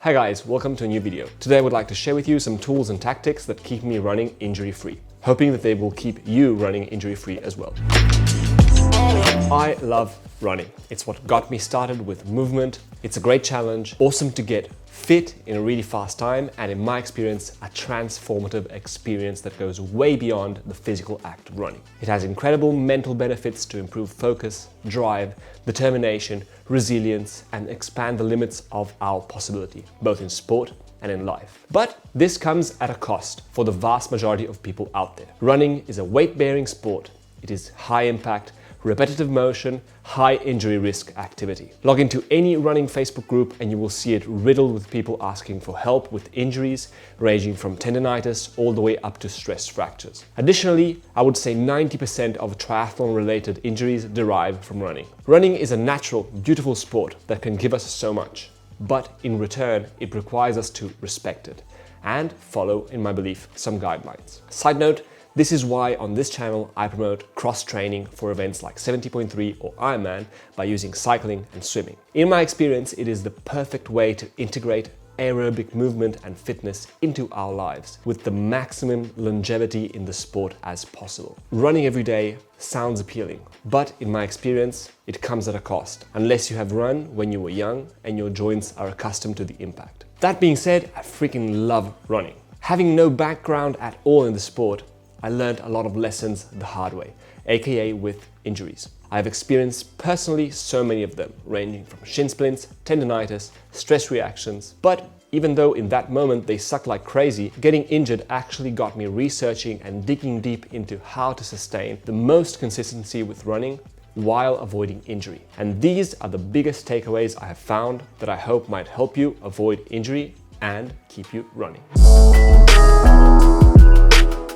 Hi guys, welcome to a new video. Today I would like to share with you some tools and tactics that keep me running injury-free, hoping that they will keep you running injury-free as well. I love running. It's what got me started with movement. It's a great challenge, awesome to get fit in a really fast time, and in my experience, a transformative experience that goes way beyond the physical act of running. It has incredible mental benefits to improve focus, drive, determination, resilience, and expand the limits of our possibility, both in sport and in life. But this comes at a cost for the vast majority of people out there. Running is a weight-bearing sport. It is high impact, repetitive motion, high injury risk activity. Log into any running Facebook group and you will see it riddled with people asking for help with injuries ranging from tendonitis all the way up to stress fractures. Additionally, I would say 90% of triathlon related injuries derive from running. Running is a natural, beautiful sport that can give us so much, but in return, it requires us to respect it and follow, in my belief, some guidelines. Side note, this is why on this channel I promote cross-training for events like 70.3 or Ironman by using cycling and swimming. In my experience, it is the perfect way to integrate aerobic movement and fitness into our lives with the maximum longevity in the sport as possible. Running every day sounds appealing, but in my experience, it comes at a cost, unless you have run when you were young and your joints are accustomed to the impact. That being said, I freaking love running. Having no background at all in the sport, I learned a lot of lessons the hard way, aka with injuries. I've experienced personally so many of them, ranging from shin splints, tendonitis, stress reactions. But even though in that moment they sucked like crazy, getting injured actually got me researching and digging deep into how to sustain the most consistency with running while avoiding injury. And these are the biggest takeaways I have found that I hope might help you avoid injury and keep you running.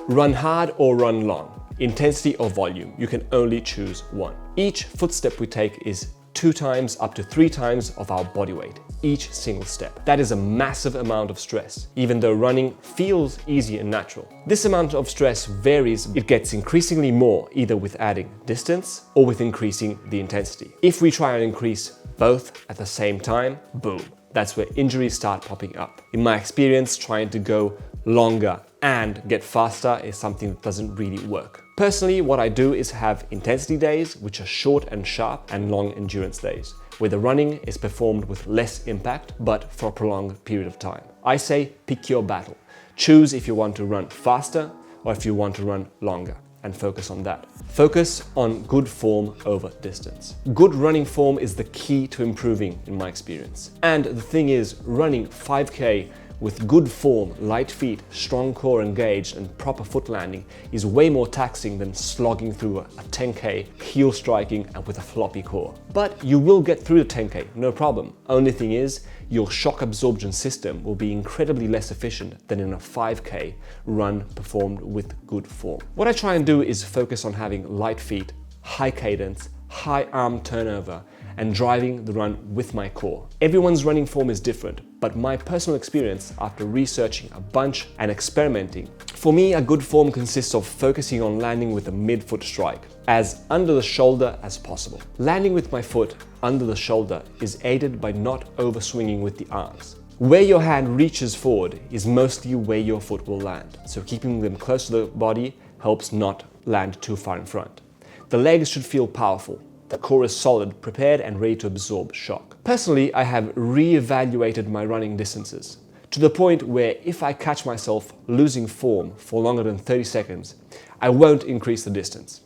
Run hard or run long, intensity or volume, you can only choose one. Each footstep we take is 2 times up to 3 times of our body weight, each single step. That is a massive amount of stress, even though running feels easy and natural. This amount of stress varies. It gets increasingly more either with adding distance or with increasing the intensity. If we try and increase both at the same time, boom, that's where injuries start popping up. In my experience, trying to go longer and get faster is something that doesn't really work. Personally, what I do is have intensity days, which are short and sharp, and long endurance days, where the running is performed with less impact, but for a prolonged period of time. I say pick your battle. Choose if you want to run faster or if you want to run longer, and focus on that. Focus on good form over distance. Good running form is the key to improving, in my experience. And the thing is, running 5K with good form, light feet, strong core engaged, and proper foot landing is way more taxing than slogging through a 10K, heel striking and with a floppy core. But you will get through the 10K, no problem. Only thing is, your shock absorption system will be incredibly less efficient than in a 5K run performed with good form. What I try and do is focus on having light feet, high cadence, high arm turnover, and driving the run with my core. Everyone's running form is different, but my personal experience after researching a bunch and experimenting, for me a good form consists of focusing on landing with a mid-foot strike, as under the shoulder as possible. Landing with my foot under the shoulder is aided by not over-swinging with the arms. Where your hand reaches forward is mostly where your foot will land, so keeping them close to the body helps not land too far in front. The legs should feel powerful. The core is solid, prepared and ready to absorb shock. Personally, I have re-evaluated my running distances to the point where if I catch myself losing form for longer than 30 seconds, I won't increase the distance.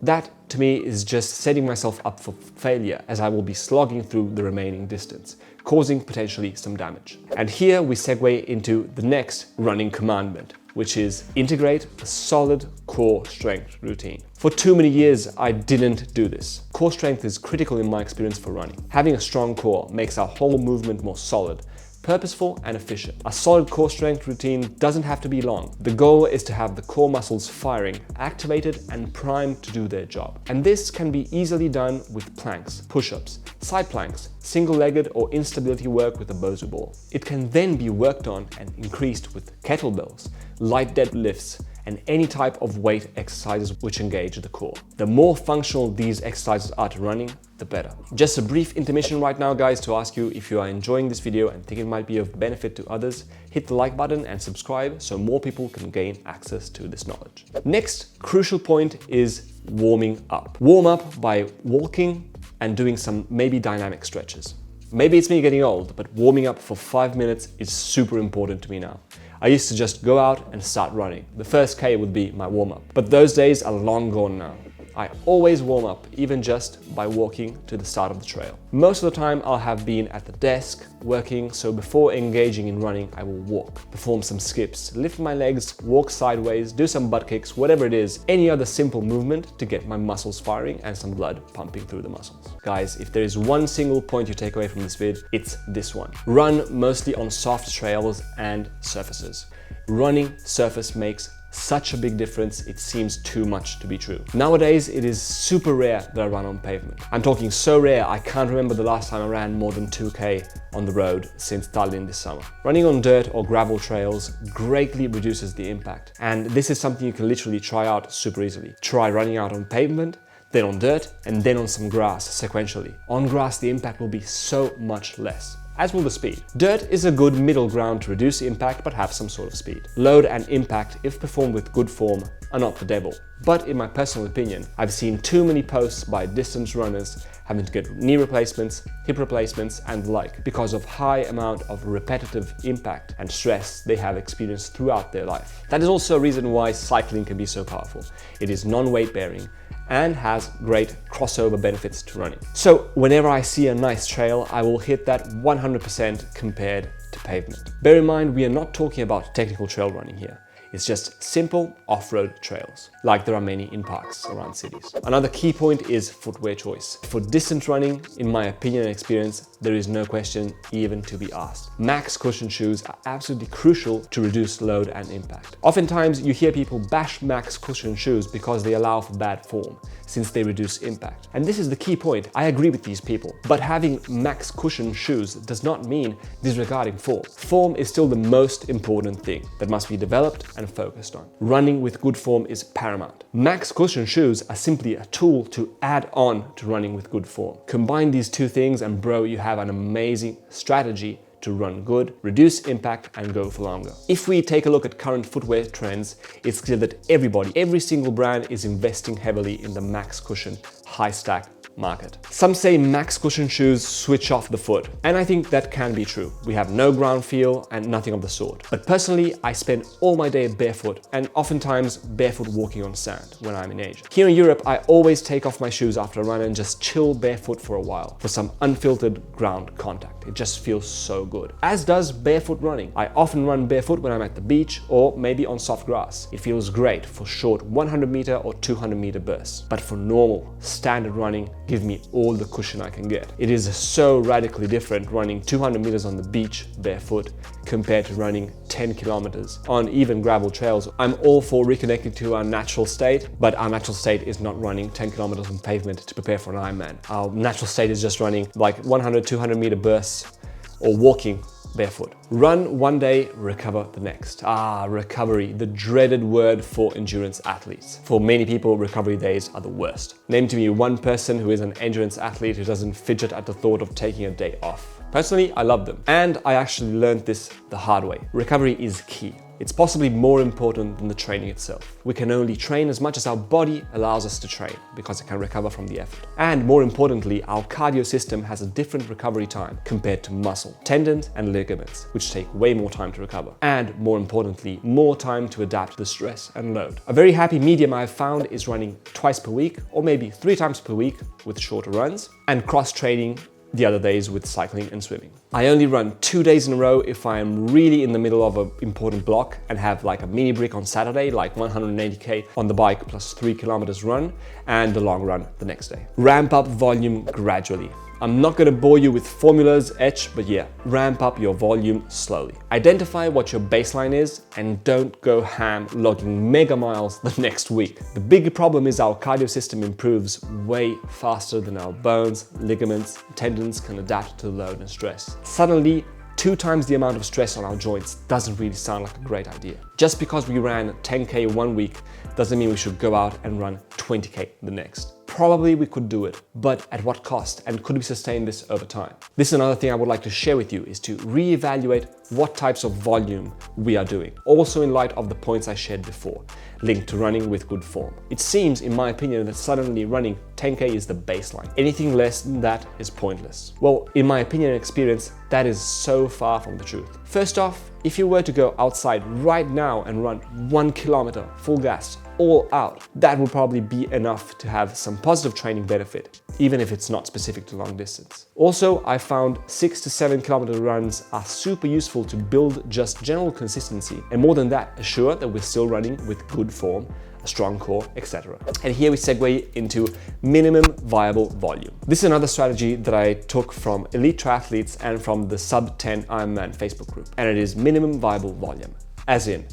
That, to me, is just setting myself up for failure, as I will be slogging through the remaining distance, causing potentially some damage. And here we segue into the next running commandment, which is integrate a solid core strength routine. For too many years, I didn't do this. Core strength is critical in my experience for running. Having a strong core makes our whole movement more solid, purposeful and efficient. A solid core strength routine doesn't have to be long. The goal is to have the core muscles firing, activated and primed to do their job. And this can be easily done with planks, push-ups, side planks, single-legged or instability work with a Bosu ball. It can then be worked on and increased with kettlebells, light deadlifts, and any type of weight exercises which engage the core. The more functional these exercises are to running, the better. Just a brief intermission right now, guys, to ask you if you are enjoying this video and think it might be of benefit to others, hit the like button and subscribe so more people can gain access to this knowledge. Next crucial point is warming up. Warm up by walking and doing some maybe dynamic stretches. Maybe it's me getting old, but warming up for 5 minutes is super important to me now. I used to just go out and start running. The first K would be my warm-up, but those days are long gone now. I always warm up, even just by walking to the start of the trail. Most of the time I'll have been at the desk working, so before engaging in running, I will walk, perform some skips, lift my legs, walk sideways, do some butt kicks, whatever it is, any other simple movement to get my muscles firing and some blood pumping through the muscles. Guys, if there is one single point you take away from this vid, it's this one. Run mostly on soft trails and surfaces. Running surface makes such a big difference, it seems too much to be true. Nowadays, it is super rare that I run on pavement. I'm talking so rare, I can't remember the last time I ran more than 2K on the road since Tallinn this summer. Running on dirt or gravel trails greatly reduces the impact. And this is something you can literally try out super easily. Try running out on pavement, then on dirt, and then on some grass sequentially. On grass, the impact will be so much less, as will the speed. Dirt is a good middle ground to reduce impact but have some sort of speed. Load and impact, if performed with good form, are not the devil. But in my personal opinion, I've seen too many posts by distance runners having to get knee replacements, hip replacements and the like because of high amount of repetitive impact and stress they have experienced throughout their life. That is also a reason why cycling can be so powerful. It is non-weight bearing and has great crossover benefits to running. So whenever I see a nice trail, I will hit that 100% compared to pavement. Bear in mind, we are not talking about technical trail running here. It's just simple off-road trails, like there are many in parks around cities. Another key point is footwear choice. For distance running, in my opinion and experience, there is no question even to be asked. Max cushion shoes are absolutely crucial to reduce load and impact. Oftentimes, you hear people bash max cushion shoes because they allow for bad form, since they reduce impact. And this is the key point. I agree with these people. But having max cushion shoes does not mean disregarding form. Form is still the most important thing that must be developed and focused on. Running with good form is paramount. Max cushion shoes are simply a tool to add on to running with good form. Combine these two things and bro, you have an amazing strategy to run good, reduce impact and go for longer. If we take a look at current footwear trends, it's clear that every single brand is investing heavily in the max cushion high stack market. Some say max cushion shoes switch off the foot, and I think that can be true. We have no ground feel and nothing of the sort. But personally, I spend all my day barefoot and oftentimes barefoot walking on sand when I'm in Asia. Here in Europe, I always take off my shoes after a run and just chill barefoot for a while for some unfiltered ground contact. It just feels so good. As does barefoot running. I often run barefoot when I'm at the beach or maybe on soft grass. It feels great for short 100 meter or 200 meter bursts. But for normal, standard running, give me all the cushion I can get. It is so radically different running 200 meters on the beach barefoot compared to running 10 kilometers on even gravel trails. I'm all for reconnecting to our natural state, but our natural state is not running 10 kilometers on pavement to prepare for an Ironman. Our natural state is just running like 100, 200 meter bursts or walking barefoot. Run one day, recover the next. Recovery, the dreaded word for endurance athletes. For many people, recovery days are the worst. Name to me one person who is an endurance athlete who doesn't fidget at the thought of taking a day off. Personally, I love them. And I actually learned this the hard way. Recovery is key. It's possibly more important than the training itself. We can only train as much as our body allows us to train because it can recover from the effort. And more importantly, our cardio system has a different recovery time compared to muscle, tendons and ligaments, which take way more time to recover. And more importantly, more time to adapt to the stress and load. A very happy medium I've found is running twice per week or maybe 3 times per week with shorter runs and cross-training the other days with cycling and swimming. I only run 2 days in a row if I am really in the middle of an important block and have like a mini break on Saturday, like 180k on the bike plus 3 kilometers run and the long run the next day. Ramp up volume gradually. I'm not going to bore you with formulas, but yeah, ramp up your volume slowly. Identify what your baseline is and don't go ham logging mega miles the next week. The big problem is our cardio system improves way faster than our bones, ligaments, tendons can adapt to load and stress. Suddenly, 2 times the amount of stress on our joints doesn't really sound like a great idea. Just because we ran 10K one week doesn't mean we should go out and run 20K the next. Probably we could do it, but at what cost, and could we sustain this over time? This is another thing I would like to share with you, is to reevaluate what types of volume we are doing, also in light of the points I shared before, linked to running with good form. It seems, in my opinion, that suddenly running 10K is the baseline. Anything less than that is pointless. Well, in my opinion and experience, that is so far from the truth. First off, if you were to go outside right now and run 1 kilometer full gas, all out, that would probably be enough to have some positive training benefit, even if it's not specific to long distance. Also, I found 6 to 7 kilometer runs are super useful to build just general consistency, and more than that, assure that we're still running with good form, a strong core, etc. And here we segue into minimum viable volume. This is another strategy that I took from elite triathletes and from the sub 10 Ironman Facebook group, and it is minimum viable volume. As in,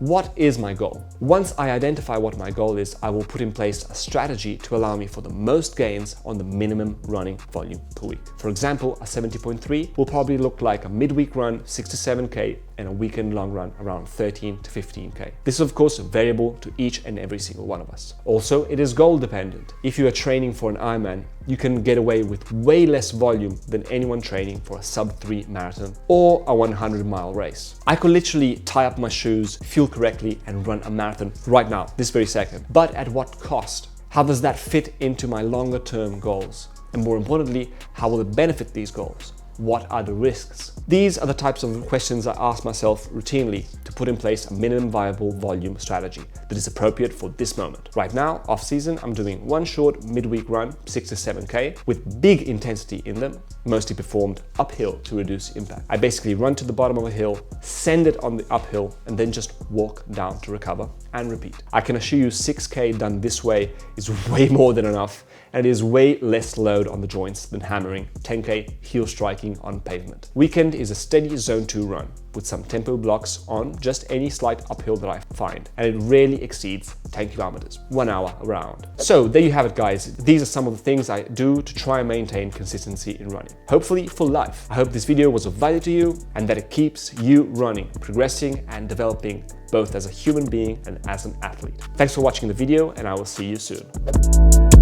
what is my goal? Once I identify what my goal is, I will put in place a strategy to allow me for the most gains on the minimum running volume per week. For example, a 70.3 will probably look like a midweek run 6 to 7K and a weekend long run around 13 to 15K. This is of course variable to each and every single one of us. Also, it is goal dependent. If you are training for an Ironman, you can get away with way less volume than anyone training for a sub 3 marathon or a 100-mile race. I could literally tie up my shoes, fuel correctly, and run a marathon right now, this very second. But at what cost? How does that fit into my longer term goals? And more importantly, how will it benefit these goals? What are the risks? These are the types of questions I ask myself routinely to put in place a minimum viable volume strategy that is appropriate for this moment. Right now, off season, I'm doing one short midweek run, 6 to 7K, with big intensity in them, mostly performed uphill to reduce impact. I basically run to the bottom of a hill, send it on the uphill, and then just walk down to recover and repeat. I can assure you 6K done this way is way more than enough, and it is way less load on the joints than hammering 10K heel striking on pavement. Weekend is a steady zone 2 run with some tempo blocks on just any slight uphill that I find, and it rarely exceeds 10 kilometers, 1 hour around. So there you have it, guys. These are some of the things I do to try and maintain consistency in running, hopefully for life. I hope this video was of value to you and that it keeps you running, progressing and developing both as a human being and as an athlete. Thanks for watching the video, and I will see you soon.